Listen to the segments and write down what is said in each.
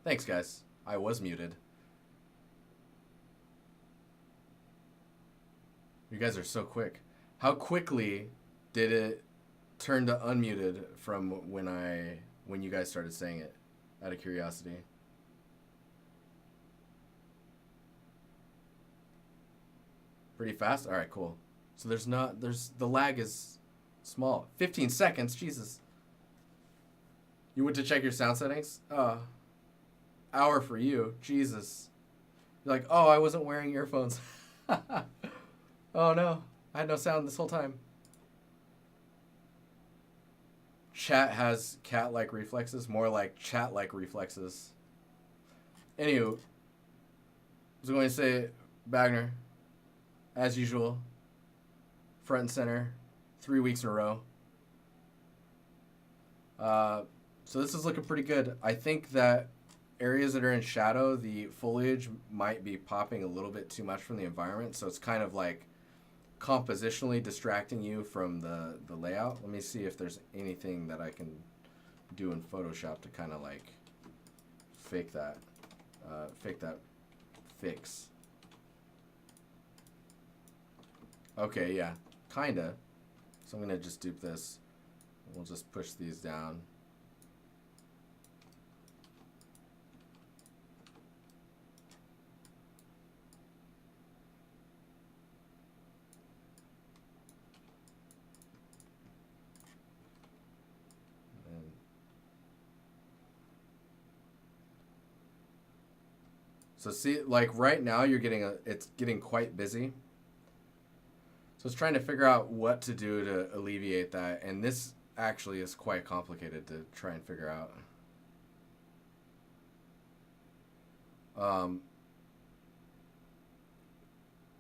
Thanks, guys. I was muted. You guys are so quick. How quickly did it turn to unmuted from when you guys started saying it? Out of curiosity. Pretty fast? All right, cool. So the lag is small. 15 seconds, Jesus. You went to check your sound settings? Hour for you, Jesus. You're like, oh, I wasn't wearing earphones. Oh no, I had no sound this whole time. Chat has cat-like reflexes, more like chat-like reflexes. Anywho, I was going to say, Bagner, as usual, front and center, 3 weeks in a row. So this is looking pretty good. I think that areas that are in shadow, the foliage might be popping a little bit too much from the environment, so it's kind of like compositionally distracting you from the layout. Let me see if there's anything that I can do in Photoshop to kind of like fake that fix. Okay, yeah, kinda. So I'm gonna just dupe this. We'll just push these down. So see, like right now it's getting quite busy. So it's trying to figure out what to do to alleviate that. And this actually is quite complicated to try and figure out.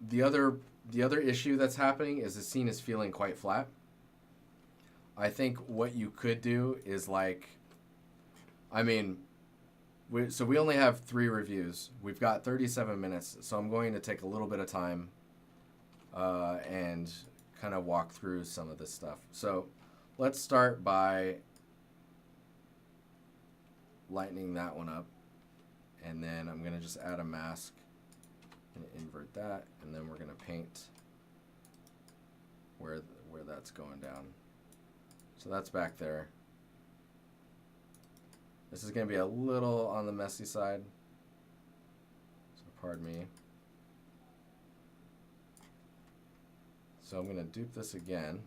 The other issue that's happening is the scene is feeling quite flat. I think what you could do is like, I mean, we only have 3 reviews. We've got 37 minutes, so I'm going to take a little bit of time and kind of walk through some of this stuff. So let's start by lightening that one up, and then I'm going to just add a mask and invert that, and then we're going to paint where that's going down. So that's back there. This is going to be a little on the messy side, so pardon me. So I'm going to dupe this again.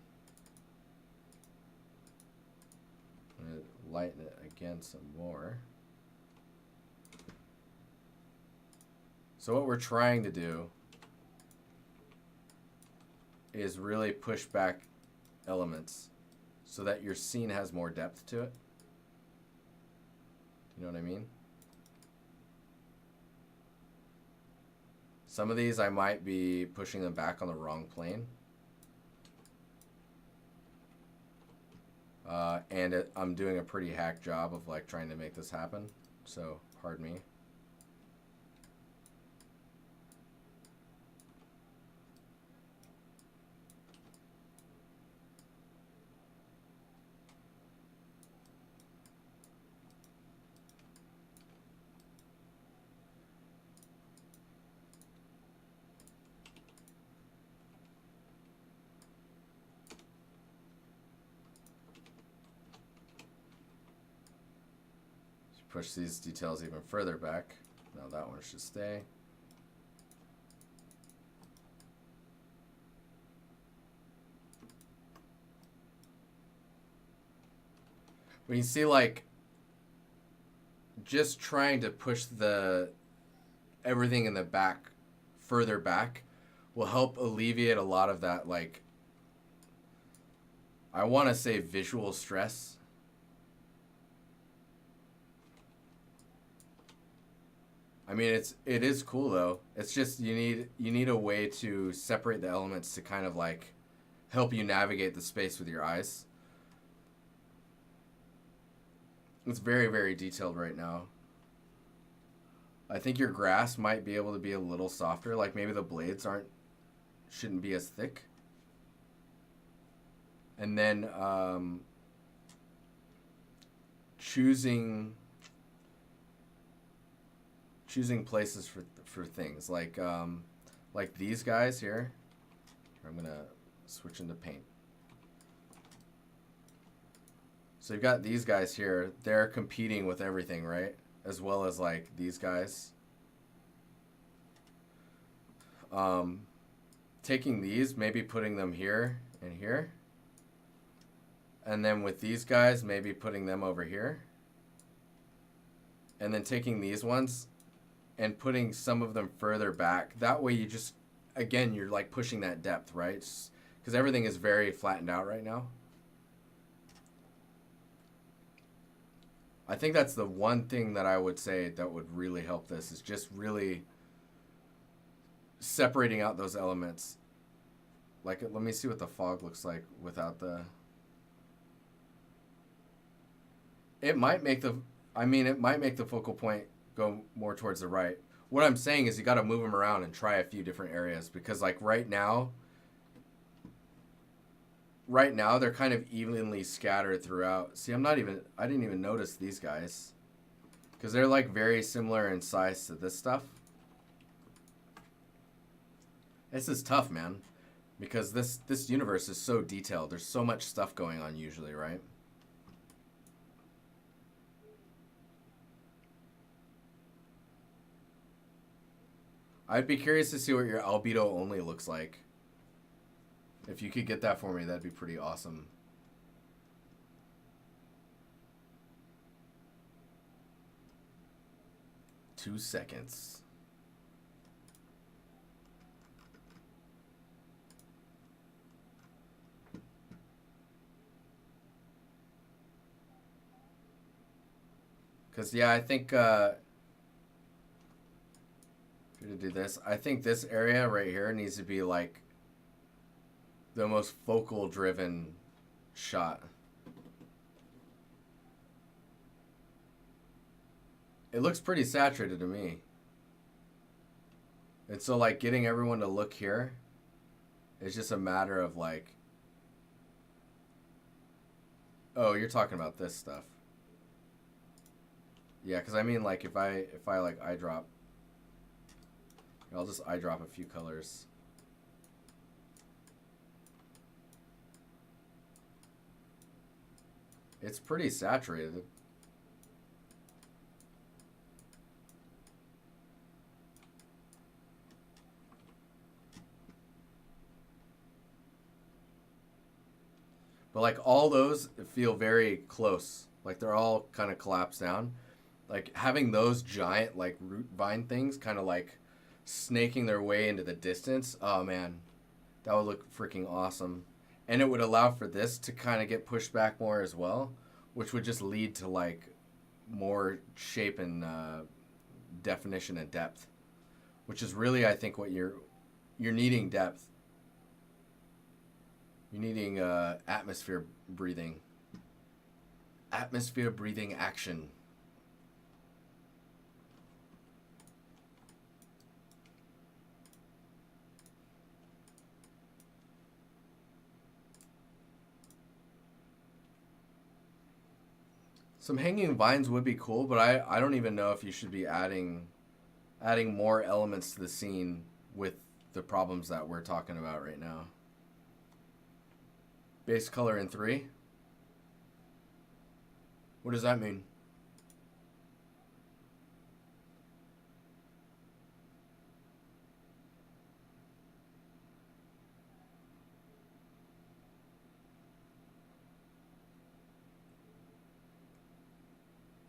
I'm going to lighten it again some more. So what we're trying to do is really push back elements so that your scene has more depth to it. You know what I mean? Some of these I might be pushing them back on the wrong plane. I'm doing a pretty hack job of like trying to make this happen. So pardon me. Push these details even further back. Now that one should stay. When you see like just trying to push everything in the back further back will help alleviate a lot of that, like, I want to say visual stress. I mean, it is cool though. It's just you need a way to separate the elements to kind of like help you navigate the space with your eyes. It's very, very detailed right now. I think your grass might be able to be a little softer. Like maybe the blades shouldn't be as thick. And then choosing choosing places for things like these guys here. I'm gonna switch into paint. So you've got these guys here. They're competing with everything, right? As well as like these guys. Taking these, maybe putting them here and here. And then with these guys, maybe putting them over here. And then taking these ones and putting some of them further back. That way you just, again, you're like pushing that depth, right? Because everything is very flattened out right now. I think that's the one thing that I would say that would really help this, is just really separating out those elements. Like, let me see what the fog looks like without the... It might make the... I mean, it might make the focal point go more towards the right. What I'm saying is you got to move them around and try a few different areas, because like right now they're kind of evenly scattered throughout. See, I didn't even notice these guys, because they're like very similar in size to this stuff. This is tough, man, because this universe is so detailed. There's so much stuff going on usually, right? I'd be curious to see what your albedo only looks like. If you could get that for me, that'd be pretty awesome. Two seconds. Because, yeah, I think... to do this, I think this area right here needs to be like the most focal driven shot. It looks pretty saturated to me. And so like getting everyone to look here is just a matter of like, oh, you're talking about this stuff. Yeah, because I mean like if I like eyedrop, I'll just eyedrop a few colors. It's pretty saturated. But like all those feel very close. Like they're all kind of collapsed down. Like having those giant like root vine things kind of like snaking their way into the distance. Oh man, that would look freaking awesome. And it would allow for this to kind of get pushed back more as well, which would just lead to like more shape and definition and depth, which is really, I think, what you're needing. Depth. You're needing atmosphere breathing. Atmosphere breathing action. Some hanging vines would be cool, but I don't even know if you should be adding more elements to the scene with the problems that we're talking about right now. Base color in 3? What does that mean?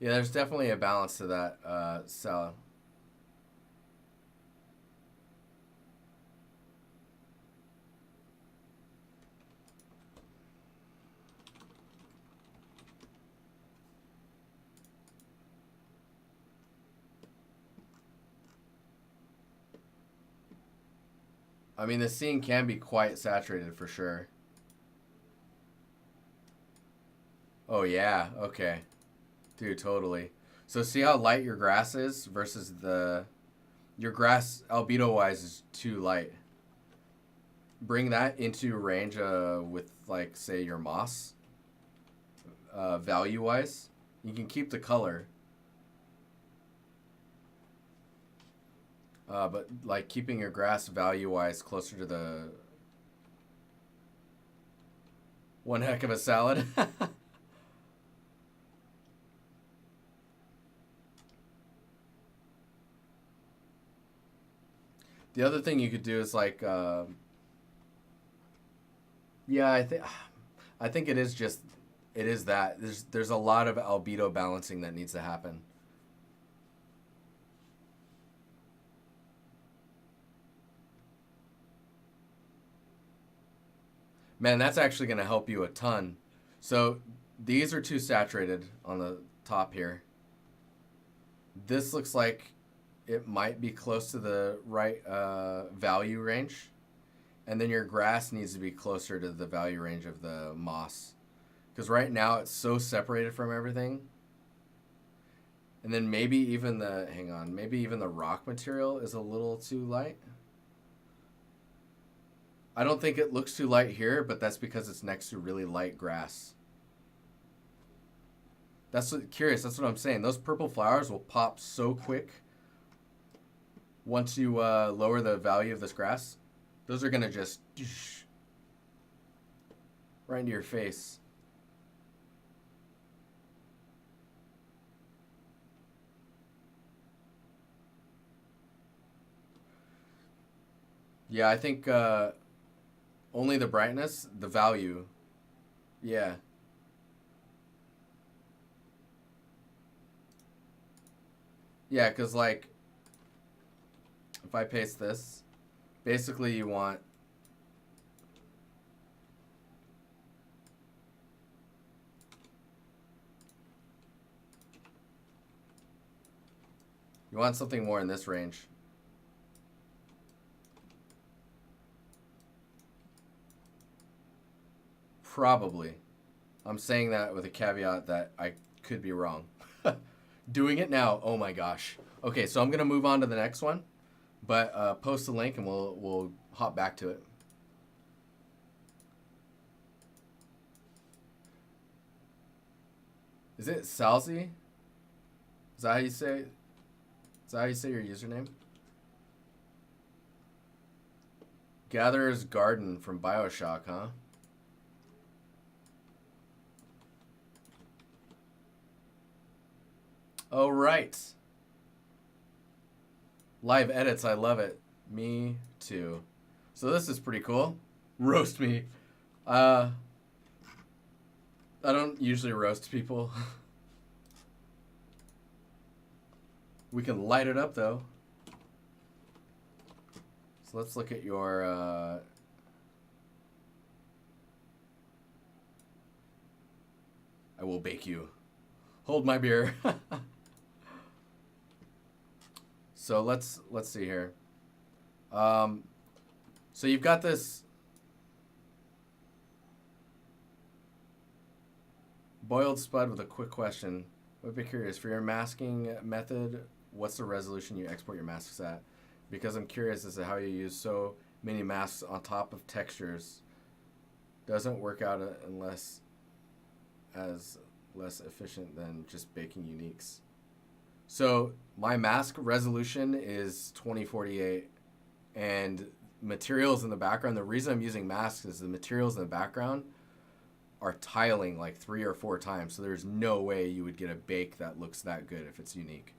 Yeah, there's definitely a balance to that, Sal. I mean, the scene can be quite saturated for sure. Oh, yeah, okay. Dude, totally. So see how light your grass is versus your grass albedo-wise is too light. Bring that into range with, like, say, your moss value-wise. You can keep the color. But like keeping your grass value-wise closer to the one heck of a salad. The other thing you could do is like, yeah, I think it is just, it is that there's a lot of albedo balancing that needs to happen. Man, that's actually going to help you a ton. So these are too saturated on the top here. This looks like it might be close to the right value range. And then your grass needs to be closer to the value range of the moss. Because right now it's so separated from everything. And then maybe even maybe even the rock material is a little too light. I don't think it looks too light here, but that's because it's next to really light grass. That's what I'm saying. Those purple flowers will pop so quick once you lower the value of this grass. Those are going to just right into your face. Yeah, I think only the brightness, the value. Yeah. Yeah, because like if I paste this, basically you want something more in this range. Probably. I'm saying that with a caveat that I could be wrong. Doing it now, oh my gosh. Okay, so I'm gonna move on to the next one, but post the link and we'll hop back to it. Is it Salzy? Is that how you say? Is that how you say your username? Gatherer's Garden from BioShock, huh? Oh, right. Live edits, I love it. Me too. So this is pretty cool. Roast me. I don't usually roast people. We can light it up though. So let's look at your I will bake you. Hold my beer. So let's see here. So you've got this boiled spud with a quick question. I'd be curious, for your masking method, what's the resolution you export your masks at? Because I'm curious as to how you use so many masks on top of textures. Doesn't work out unless as less efficient than just baking uniques. So my mask resolution is 2048 and materials in the background. The reason I'm using masks is the materials in the background are tiling like 3 or 4 times. So there's no way you would get a bake that looks that good if it's unique.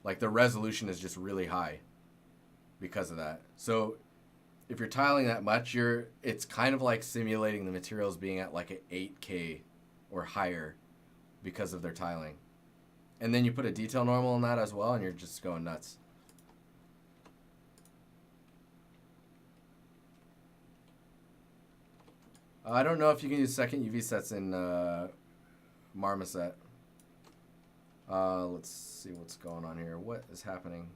Like the resolution is just really high because of that. So if you're tiling that much, it's kind of like simulating the materials being at like an 8K or higher because of their tiling. And then you put a detail normal on that as well, and you're just going nuts. I don't know if you can use second UV sets in Marmoset. Let's see what's going on here. What is happening?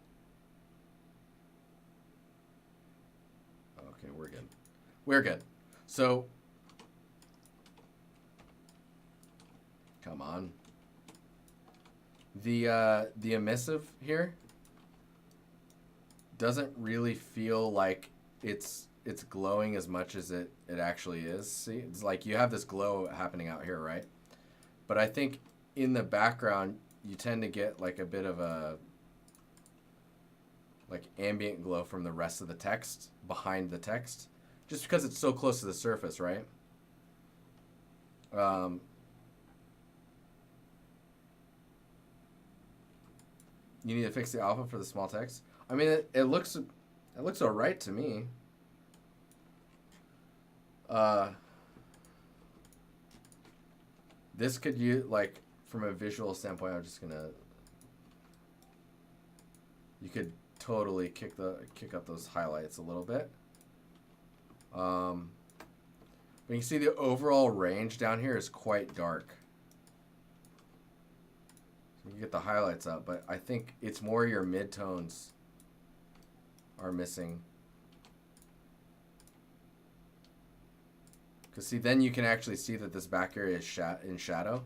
Okay, we're good. We're good. So, come on. The emissive here doesn't really feel like it's glowing as much as it actually is. See, it's like you have this glow happening out here, right? But I think in the background you tend to get like a bit of a like ambient glow from the rest of the text behind the text, just because it's so close to the surface, right? You need to fix the alpha for the small text. I mean, it looks all right to me. This could use, like, from a visual standpoint, I'm just gonna. You could totally kick up those highlights a little bit. But you can see the overall range down here is quite dark. So you can get the highlights up, but I think it's more your midtones are missing. Because see, then you can actually see that this back area is in shadow.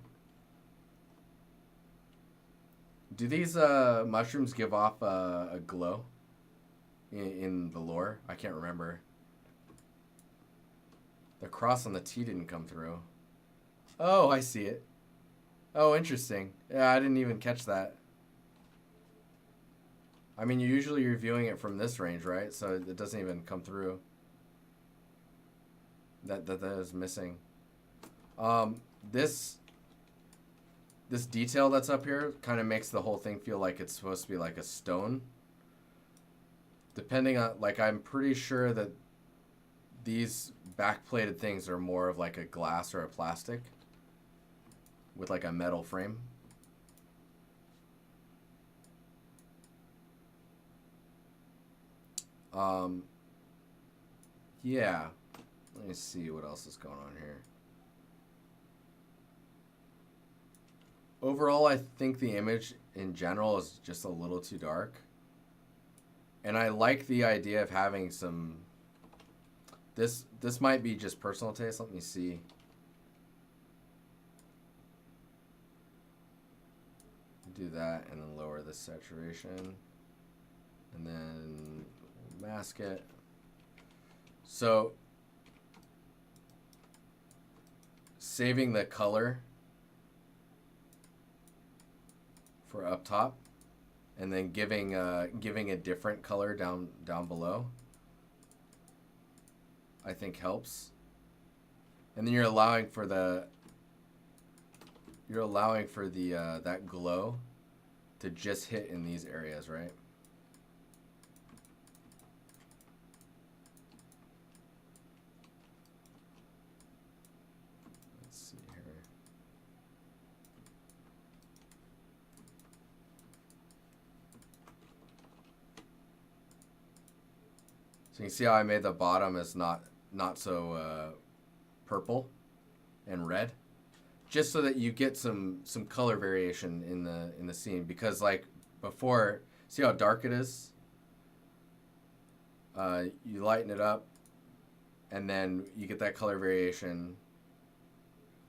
Do these mushrooms give off a glow in the lore? I can't remember. The cross on the T didn't come through. Oh, I see it. Oh, interesting. Yeah, I didn't even catch that. I mean, usually you're viewing it from this range, right? So it doesn't even come through. That is missing. This detail that's up here kind of makes the whole thing feel like it's supposed to be like a stone. Depending on, like, I'm pretty sure that these backplated things are more of like a glass or a plastic with like a metal frame. Yeah. Let me see what else is going on here. Overall, I think the image in general is just a little too dark. And I like the idea of having some... This might be just personal taste. Let me see. Do that and then lower the saturation. And then mask it. So... saving the color for up top, and then giving a different color down below, I think helps. And then you're allowing for the that glow to just hit in these areas, right? So you can see how I made the bottom as not so purple and red, just so that you get some color variation in the scene. Because like before, see how dark it is? You lighten it up, and then you get that color variation.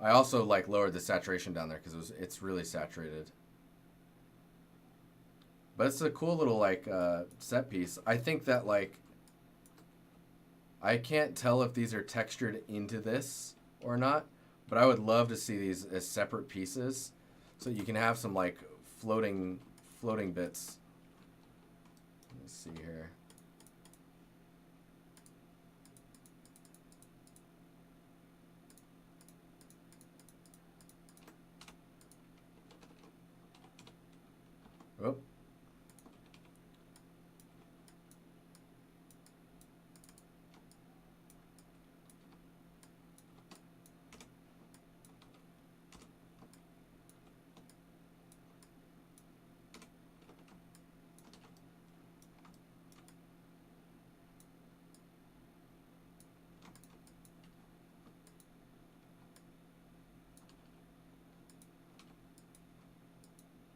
I also like lowered the saturation down there because it's really saturated. But it's a cool little like set piece. I think that like. I can't tell if these are textured into this or not, but I would love to see these as separate pieces so you can have some like floating bits. Let's see here. Oh.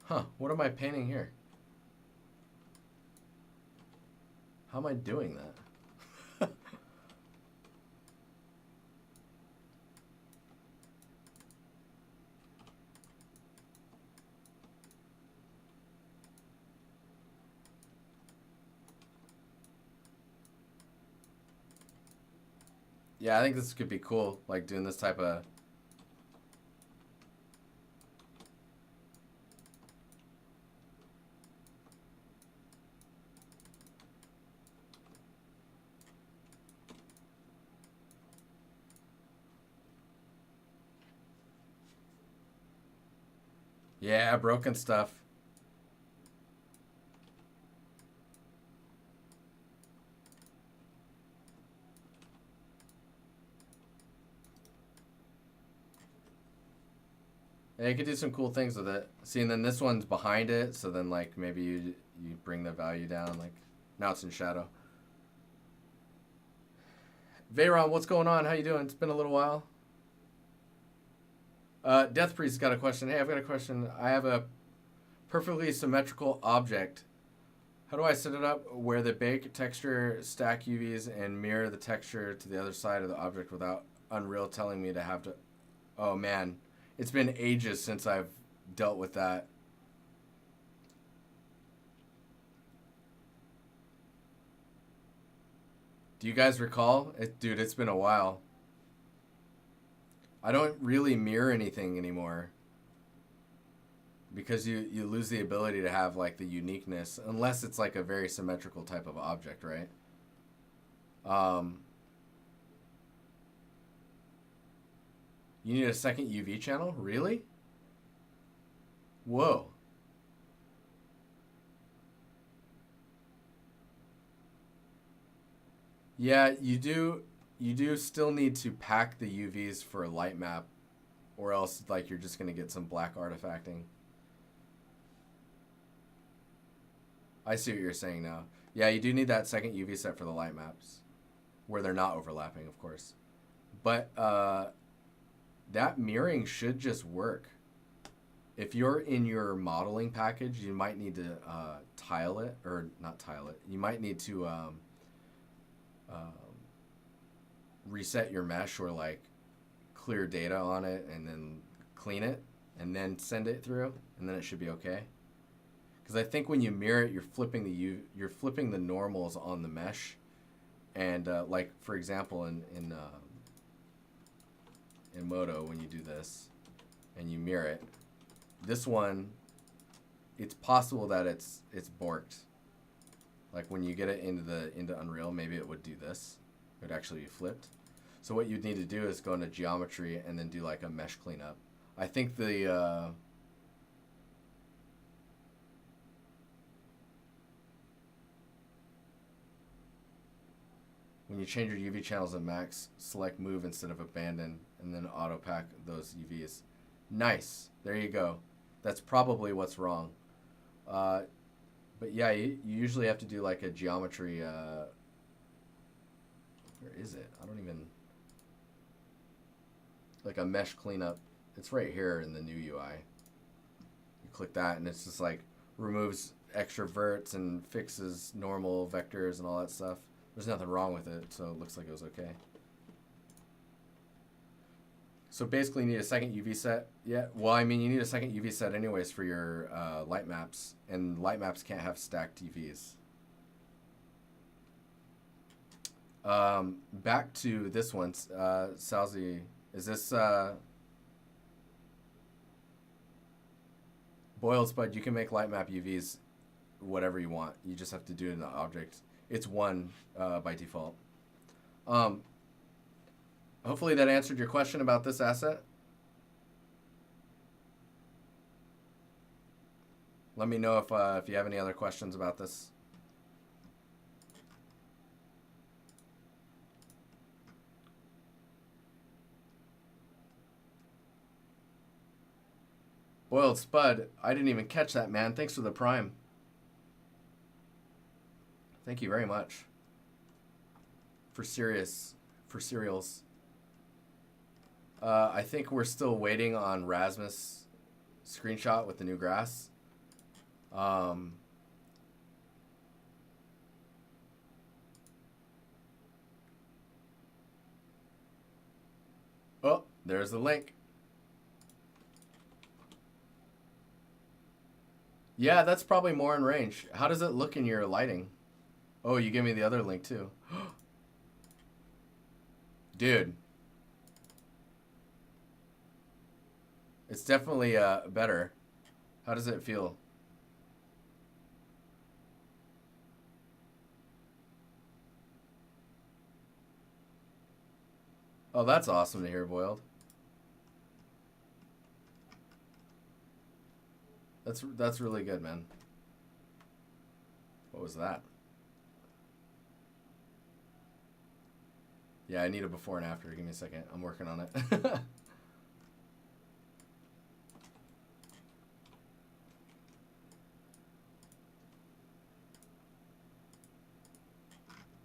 Huh, what am I painting here? How am I doing that? Yeah, I think this could be cool, like doing this type of... Yeah, broken stuff. Yeah, you could do some cool things with it. See, and then this one's behind it, so then like maybe you bring the value down. Like now it's in shadow. Veyron, what's going on? How you doing? It's been a little while. Death Priest got a question. Hey, I've got a question. I have a perfectly symmetrical object. How do I set it up where the bake texture stack UVs and mirror the texture to the other side of the object without Unreal telling me to have to... Oh, man. It's been ages since I've dealt with that. Do you guys recall? Dude, it's been a while. I don't really mirror anything anymore because you lose the ability to have like the uniqueness unless it's like a very symmetrical type of object, right? Um, you need a second UV channel? Really? Whoa. Yeah, you do. You do still need to pack the UVs for a light map, or else like you're just gonna get some black artifacting. I see what you're saying now. Yeah, you do need that second UV set for the light maps, where they're not overlapping, of course. But that mirroring should just work. If you're in your modeling package, you might need to tile it, or not tile it. You might need to reset your mesh or like clear data on it and then clean it and then send it through, and then it should be okay. Because I think when you mirror it, you're flipping the normals on the mesh, and like for example in Modo, when you do this and you mirror it, this one, it's possible that it's borked. Like when you get it into Unreal, maybe it would do this. It would actually be flipped. So what you'd need to do is go into geometry and then do like a mesh cleanup. I think the when you change your UV channels at max, select move instead of abandon, and then auto pack those UVs. Nice. There you go. That's probably what's wrong. But yeah, you usually have to do like a geometry. Where is it? I don't even. Like a mesh cleanup. It's right here in the new UI. You click that, and it's just like removes extra verts and fixes normal vectors and all that stuff. There's nothing wrong with it, so it looks like it was okay. So basically you need a second UV set. Yeah, well, I mean, you need a second UV set anyways for your light maps, and light maps can't have stacked UVs. Back to this one, Salzi, is this Boiled Spud? You can make light map UVs whatever you want. You just have to do it in the object. It's one by default. Hopefully that answered your question about this asset. Let me know if you have any other questions about this. Boiled Spud, I didn't even catch that, man. Thanks for the prime. Thank you very much. For cereals. I think we're still waiting on Rasmus' screenshot with the new grass. Oh, there's the link. Yeah, that's probably more in range. How does it look in your lighting? Oh, you gave me the other link too. Dude. It's definitely better. How does it feel? Oh, that's awesome to hear, Boiled. That's really good, man. What was that? Yeah, I need a before and after. Give me a second. I'm working on it.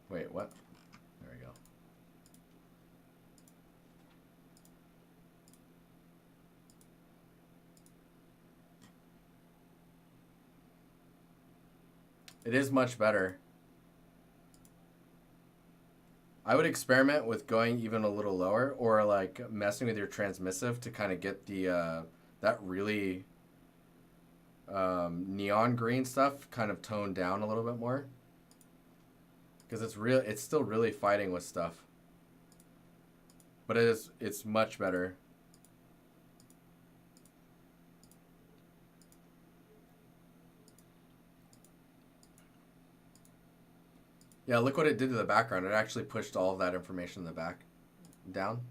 Wait, what? There we go. It is much better. I would experiment with going even a little lower, or like messing with your transmissive to kind of get the that really neon green stuff kind of toned down a little bit more, because it's still really fighting with stuff, but it's much better. Yeah, look what it did to the background. It actually pushed all of that information in the back down.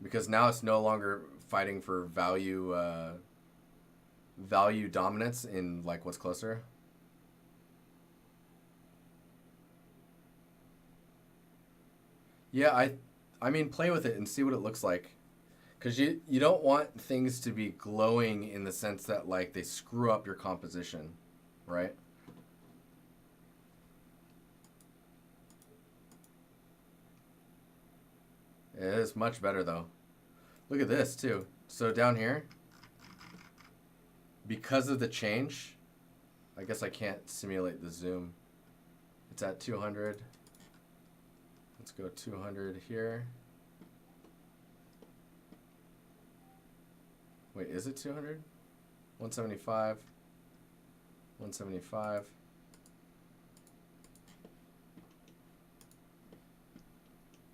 Because now it's no longer fighting for value dominance in like what's closer. Yeah, I mean play with it and see what it looks like. Cuz you don't want things to be glowing in the sense that like they screw up your composition, right? It is much better though. Look at this too. So down here, because of the change, I guess I can't simulate the zoom. It's at 200. Let's go 200 here. Wait, is it 200? 175. 175.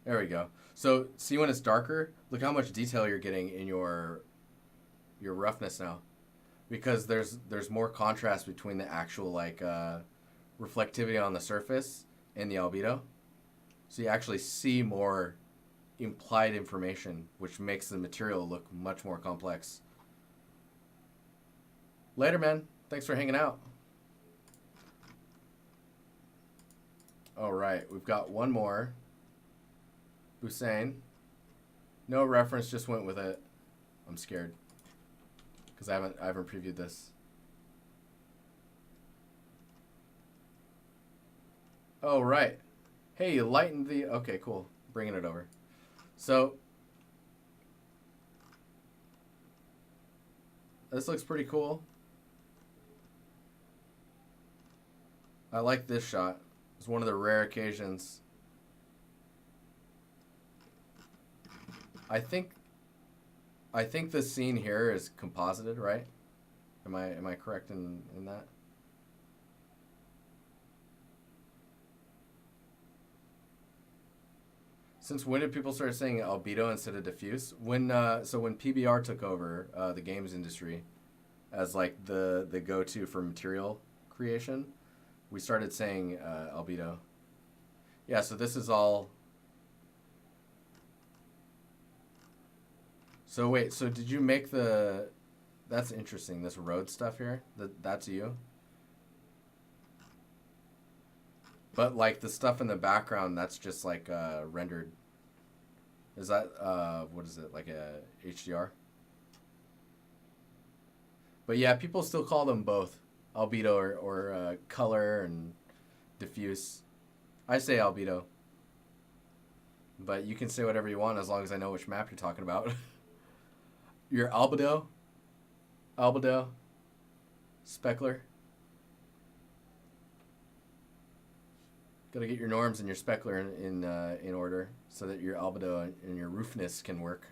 There we go. So see when it's darker, look how much detail you're getting in your roughness now, because there's more contrast between the actual like reflectivity on the surface and the albedo. So you actually see more implied information, which makes the material look much more complex. Later, man. Thanks for hanging out. All right, we've got one more. Hussein. No reference, just went with it. I'm scared because I haven't previewed this. Oh right. Hey, you lightened the. Okay, cool. Bringing it over. So this looks pretty cool. I like this shot. It's one of the rare occasions. I think this scene here is composited, right? Am I correct in that? Since when did people start saying albedo instead of diffuse? When when PBR took over the games industry as like the go-to for material creation, we started saying albedo. Yeah, so this is all. So wait, so did you make the? That's interesting. This road stuff here. That's you. But like the stuff in the background, that's just like rendered. Is that what is it, like a HDR? But yeah, people still call them both albedo or color and diffuse. I say albedo. But you can say whatever you want as long as I know which map you're talking about. Your albedo, speckler. Gotta get your norms and your speckler in order so that your albedo and your roofness can work.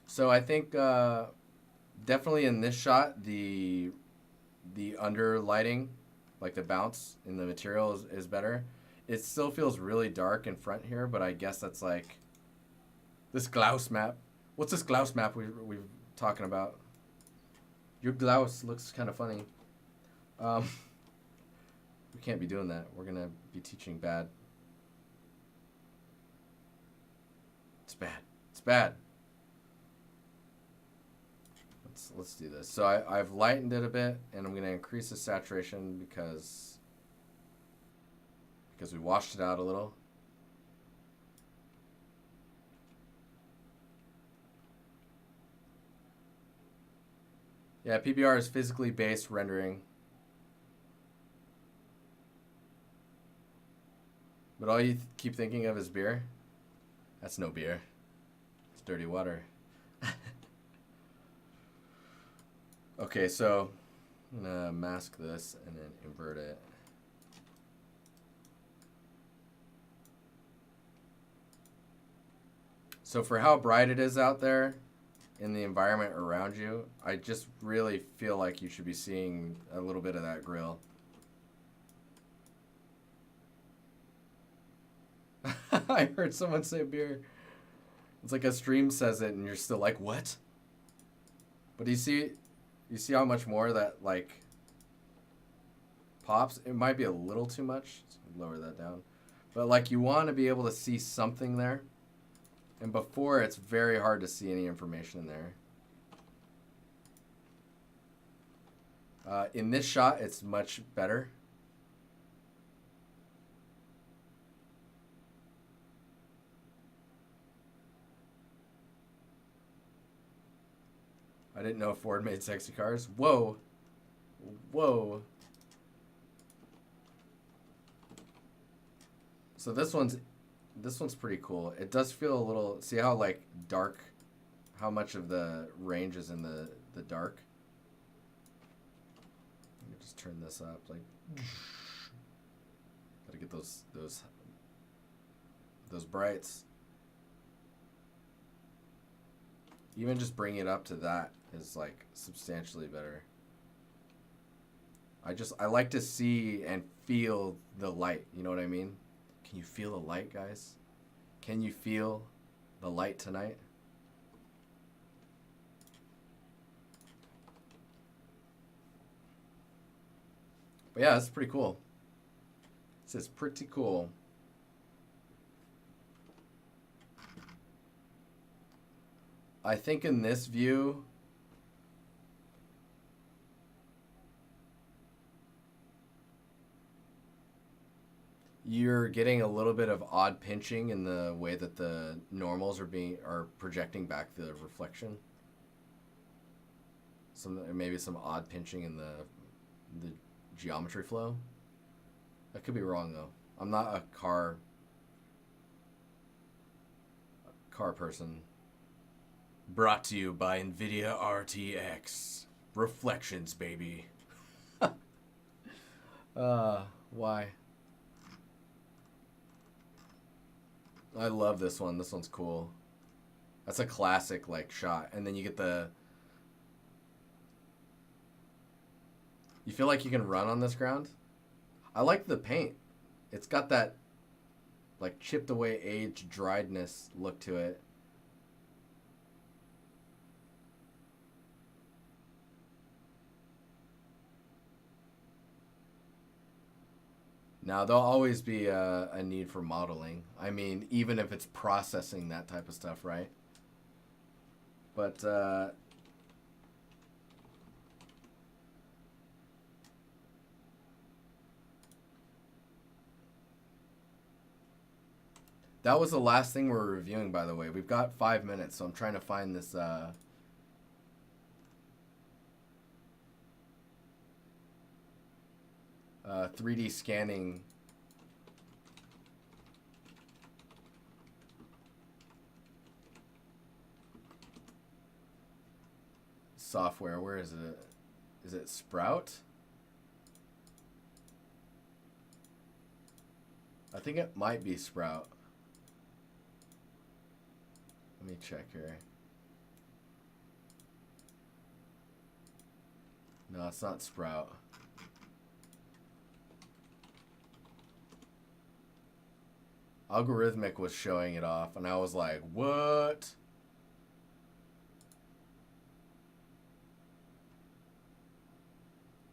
So I think definitely in this shot the under lighting, like the bounce in the material is better. It still feels really dark in front here, but I guess that's like this Glaus map. What's this Glaus map we've talking about? Your Glaus looks kind of funny. We can't be doing that. We're gonna be teaching bad. bad. It's bad. Let's do this. So I've lightened it a bit, and I'm going to increase the saturation because we washed it out a little. Yeah, PBR is physically based rendering. But all you keep thinking of is beer? That's no beer. It's dirty water. Okay, so I'm going to mask this and then invert it. So for how bright it is out there in the environment around you, I just really feel like you should be seeing a little bit of that grill. I heard someone say beer. It's like a stream says it and you're still like, what? But you see how much more that like pops? It might be a little too much. Let's lower that down. But like you want to be able to see something there. And before, it's very hard to see any information in there. In this shot, it's much better. I didn't know Ford made sexy cars. Whoa. Whoa. So this one's pretty cool. It does feel a little, see how like dark, how much of the range is in the dark? Let me just turn this up, like, gotta get those brights. Even just bringing it up to that is like substantially better. I like to see and feel the light, you know what I mean? Can you feel the light, guys? Can you feel the light tonight? But yeah, that's pretty cool. This is pretty cool. I think in this view, you're getting a little bit of odd pinching in the way that the normals are projecting back the reflection. Maybe some odd pinching in the geometry flow. I could be wrong though. I'm not a car person. Brought to you by NVIDIA RTX. Reflections, baby. Why? I love this one. This one's cool. That's a classic like shot. And then you get you feel like you can run on this ground? I like the paint. It's got that like chipped away aged driedness look to it. Now, there'll always be a need for modeling. I mean, even if it's processing that type of stuff, right? But that was the last thing we're reviewing, by the way. We've got 5 minutes, so I'm trying to find this 3D scanning software. Where is it? Is it Sprout? I think it might be Sprout. Let me check here. No, it's not Sprout. Algorithmic was showing it off, and I was like, what?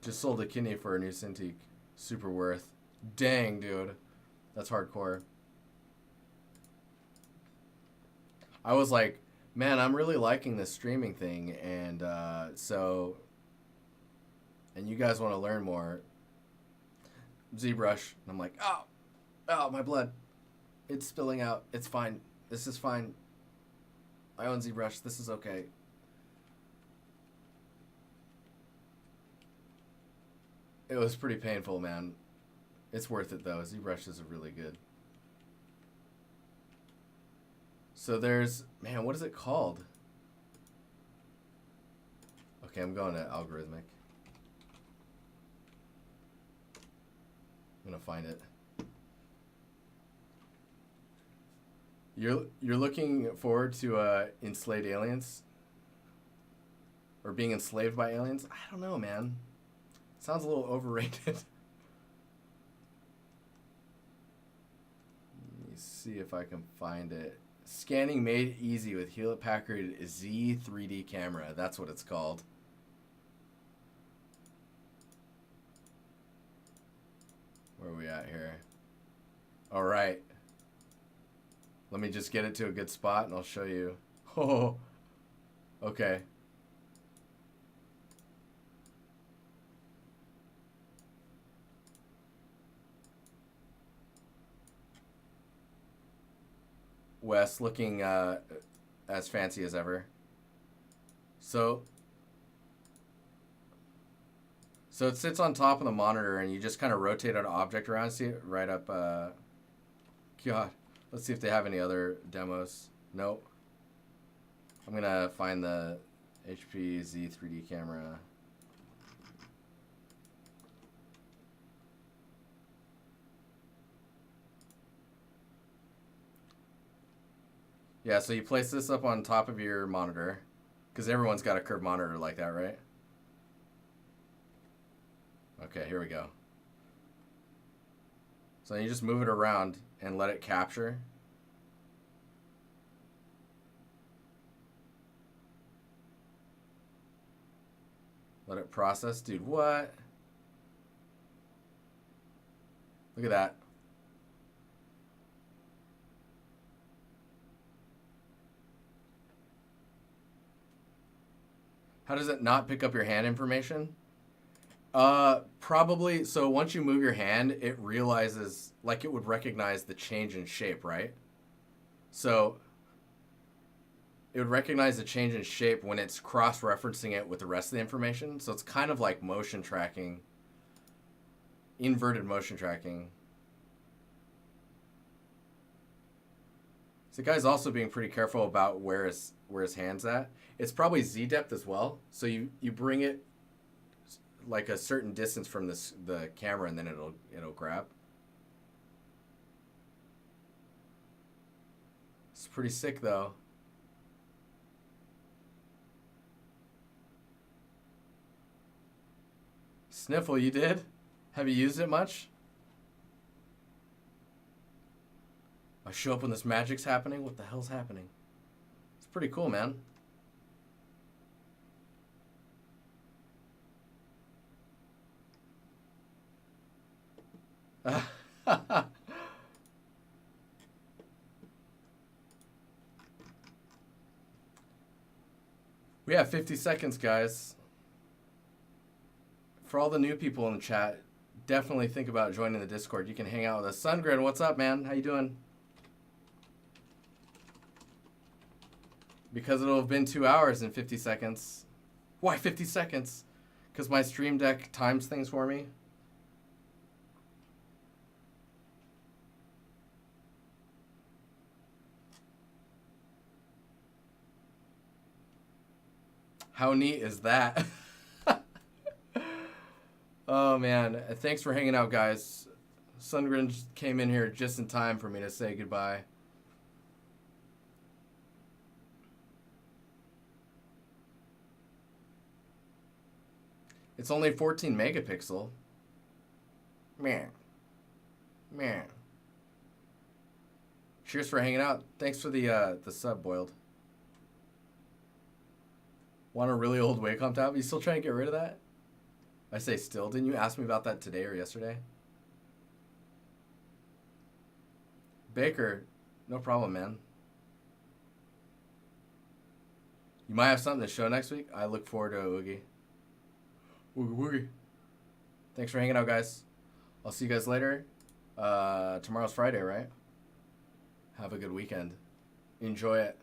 Just sold a kidney for a new Cintiq. Super worth. Dang, dude. That's hardcore. I was like, man, I'm really liking this streaming thing, and and you guys want to learn more, ZBrush. And I'm like, oh, my blood. It's spilling out. It's fine. This is fine. I own ZBrush. This is okay. It was pretty painful, man. It's worth it, though. ZBrush is really good. So there's... Man, what is it called? Okay, I'm going to algorithmic. I'm going to find it. You're looking forward to enslaved aliens? Or being enslaved by aliens? I don't know, man. Sounds a little overrated. Let me see if I can find it. Scanning made easy with Hewlett Packard Z 3D camera. That's what it's called. Where are we at here? All right. Let me just get it to a good spot and I'll show you. Oh, okay. Wes looking as fancy as ever. So it sits on top of the monitor and you just kind of rotate an object around. See it right up. God, let's see if they have any other demos. Nope. I'm going to find the HP Z 3D camera. Yeah, so you place this up on top of your monitor, because everyone's got a curved monitor like that, right? Okay, here we go. So you just move it around and let it capture. Let it process. Dude, what? Look at that. How does it not pick up your hand information? Probably, so once you move your hand, it realizes, like it would recognize the change in shape, right? So it would recognize the change in shape when it's cross-referencing it with the rest of the information. So it's kind of like motion tracking, inverted motion tracking. So the guy's also being pretty careful about where his hand's at. It's probably Z depth as well. So you bring it like a certain distance from the camera, and then it'll grab. It's pretty sick though. Sniffle, you did? Have you used it much? I show up when this magic's happening? What the hell's happening? It's pretty cool, man. We have 50 seconds, guys. For all the new people in the chat, definitely think about joining the Discord. You can hang out with us. Sungren, what's up, man? How you doing? Because it'll have been 2 hours and 50 seconds. Why 50 seconds? Because my Stream Deck times things for me. How neat is that? Oh, man. Thanks for hanging out, guys. Sungren came in here just in time for me to say goodbye. It's only 14 megapixel. Man. Man. Cheers for hanging out. Thanks for the sub, Boiled. Want a really old Wacom tab? You still trying to get rid of that? I say still. Didn't you ask me about that today or yesterday? Baker, no problem, man. You might have something to show next week. I look forward to it, Oogie. Oogie woogie. Thanks for hanging out, guys. I'll see you guys later. Tomorrow's Friday, right? Have a good weekend. Enjoy it.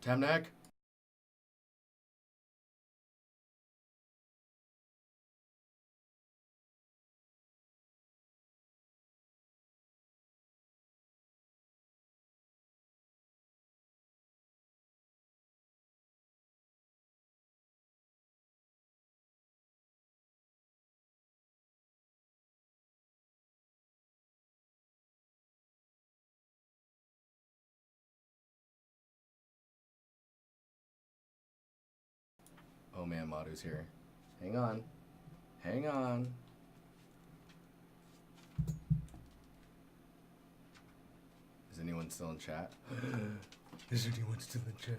Tamnak? Oh man, Madu's here. Hang on. Hang on. Is anyone still in chat? Is anyone still in chat?